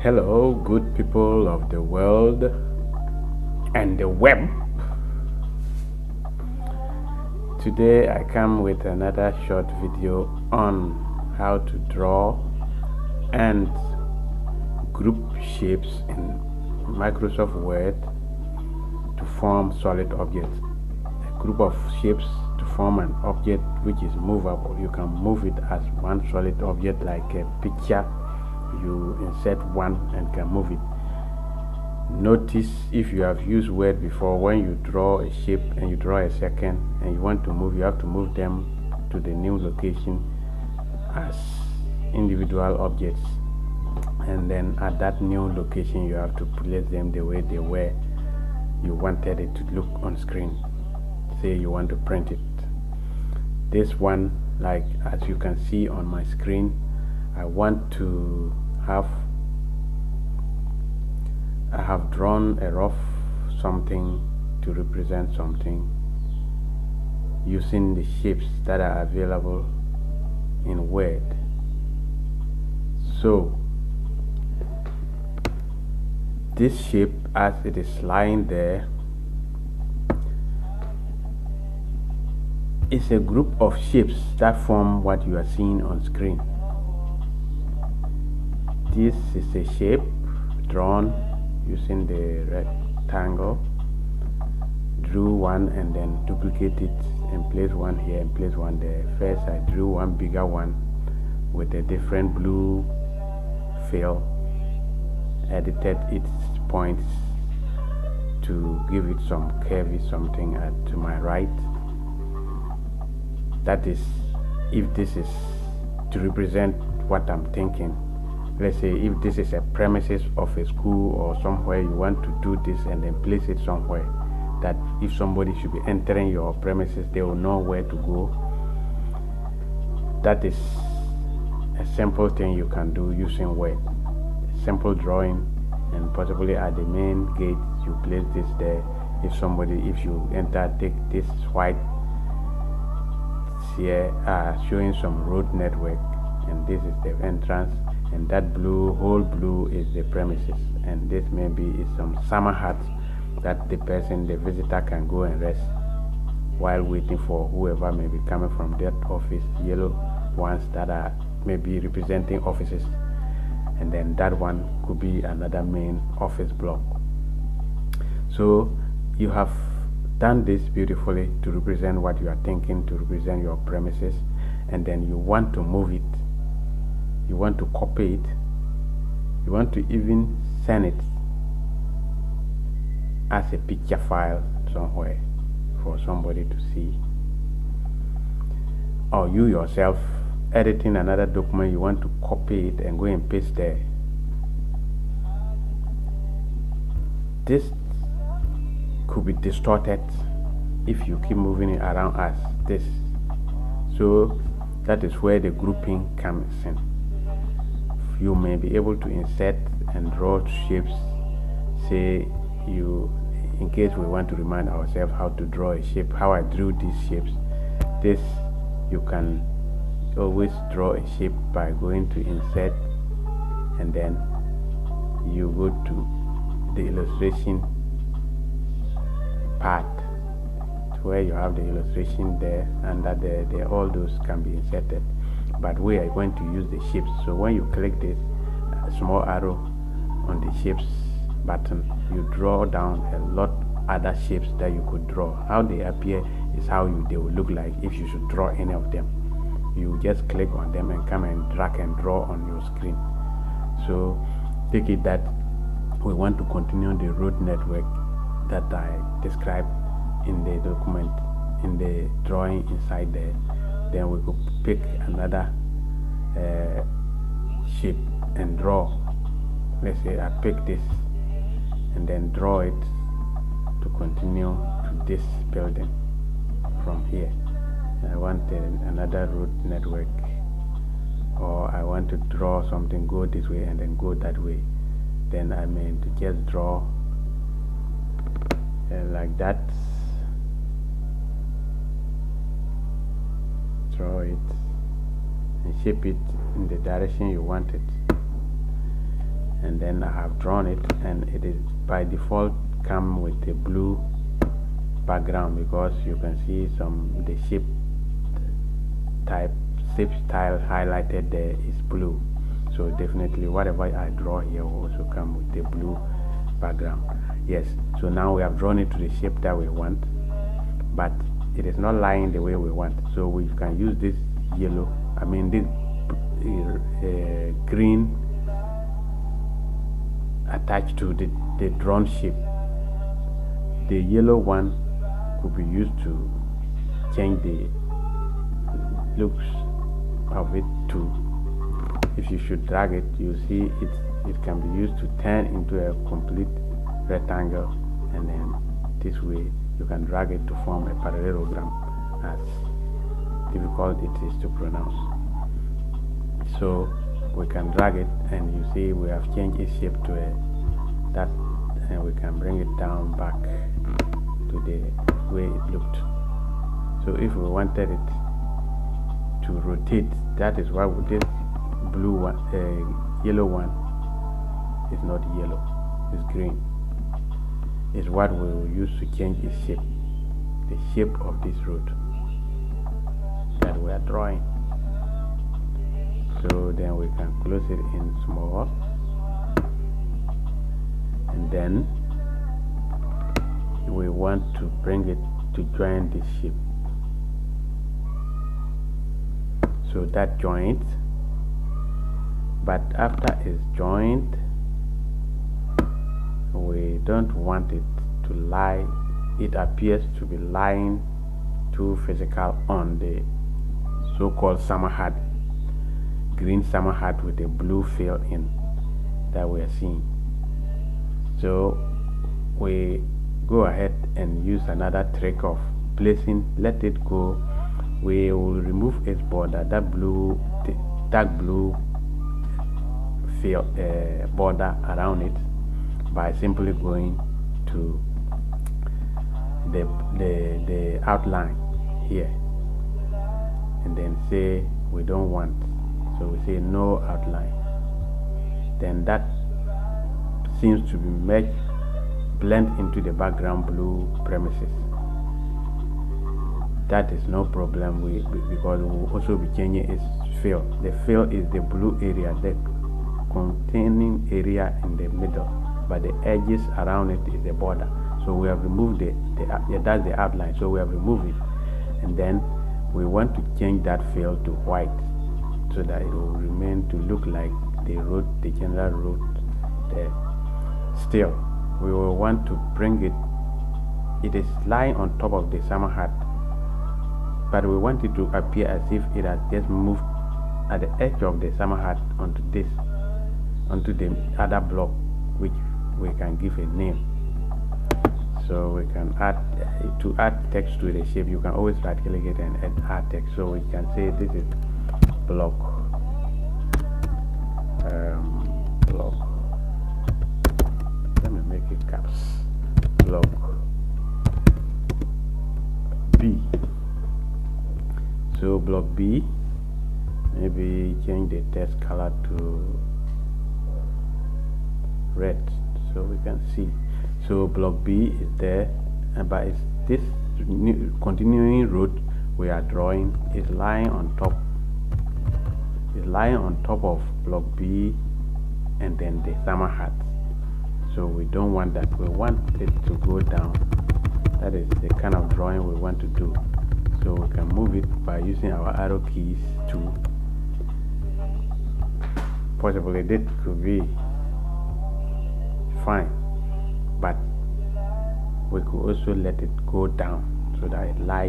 Hello, good people of the world and the web. Today I come with another short video on how to draw and group shapes in Microsoft Word to form solid objects. A group of shapes to form an object which is movable. You can move it as one solid object like a picture. You insert one and can move it. Notice, if you have used Word before, when you draw a shape and you draw a second and you want to move, you have to move them to the new location as individual objects, and then at that new location you have to place them the way they were you wanted it to look on screen. Say you want to print it. This one, like as you can see on my screen, I have drawn a rough something to represent something using the shapes that are available in Word. So this shape, as it is lying there, is a group of shapes that form what you are seeing on screen. This is a shape drawn using the rectangle. Drew one and then duplicate it and place one here and place one there. First I drew one bigger one with a different blue fill, edited its points to give it some curvy something to my right. That is, if this is to represent what I'm thinking. Let's say if this is a premises of a school or somewhere, you want to do this and then place it somewhere that if somebody should be entering your premises, they will know where to go. That is a simple thing you can do using Word. Simple drawing, and possibly at the main gate you place this there. If you enter, take this white here showing some road network, and this is the entrance, and that whole blue is the premises, and this maybe is some summer hut that the visitor can go and rest while waiting for whoever may be coming from that office. Yellow ones that are maybe representing offices, and then that one could be another main office block. So you have done this beautifully to represent what you are thinking, to represent your premises, and then you want to move it, you want to copy it, you want to even send it as a picture file somewhere for somebody to see, or you yourself editing another document, you want to copy it and go and paste there. This could be distorted if you keep moving it around as this. So that is where the grouping comes in. You may be able to insert and draw shapes. Say in case we want to remind ourselves how to draw a shape, how I drew these shapes. This, you can always draw a shape by going to insert, and then you go to the illustration part to where you have the illustration there, and that all those can be inserted. But we are going to use the shapes. So when you click this small arrow on the shapes button, you draw down a lot other shapes that you could draw. How they appear is how they will look like if you should draw any of them. You just click on them and come and drag and draw on your screen. So take it that we want to continue the road network that I described in the document, in the drawing inside there. Then we could pick another shape and draw. Let's say I pick this and then draw it to continue to this building from here. I want another road network, or I want to draw something, go this way and then go that way. Then I may just draw like that. Draw it and shape it in the direction you want it. and then I have drawn it, and it is by default come with a blue background, because you can see the shape style highlighted there is blue. So definitely whatever I draw here will also come with the blue background. Yes, so now we have drawn it to the shape that we want, but it is not lying the way we want. So we can use this yellow, this green attached to the drawn shape. The yellow one could be used to change the looks of it too. If you should drag it, you see it can be used to turn into a complete rectangle, and then this way you can drag it to form a parallelogram, as difficult it is to pronounce. So we can drag it, and you see we have changed its shape to that, and we can bring it down back to the way it looked. So if we wanted it to rotate, that is why with this blue one, yellow one is not yellow, it's green. Is what we will use to change its shape, the shape of this road that we are drawing. So then we can close it in small, and then we want to bring it to join this shape. So that joins, but after it's joined, we don't want it to lie. It appears to be lying too physical on the so-called summer hat, green summer hat with a blue fill in that we are seeing. So we go ahead and use another trick of placing, let it go. We will remove its border, that blue, dark blue fill border around it, by simply going to the outline here, and then say we don't want, so we say no outline. Then that seems to be blend into the background blue premises. That is no problem, because we will also be changing its fill. The fill is the blue area, the containing area in the middle, but the edges around it is the border. So we have removed that's the outline, so we have removed it, and then we want to change that fill to white, so that it will remain to look like the road, the general road there. Still, we will want to bring it is lying on top of the summer hat, but we want it to appear as if it has just moved at the edge of the summer hat onto the other block, which we can give a name. So we can to add text to the shape, you can always right click it and add text. So we can say this is block let me make it caps, block B. So block B, maybe change the text color to red so we can see. So block B is there, but it's this continuing road we are drawing is lying on top. It's lying on top of block B and then the summer hat. So we don't want that. We want it to go down. That is the kind of drawing we want to do. So we can move it by using our arrow keys too. Possibly this could be fine, but we could also let it go down so that it lies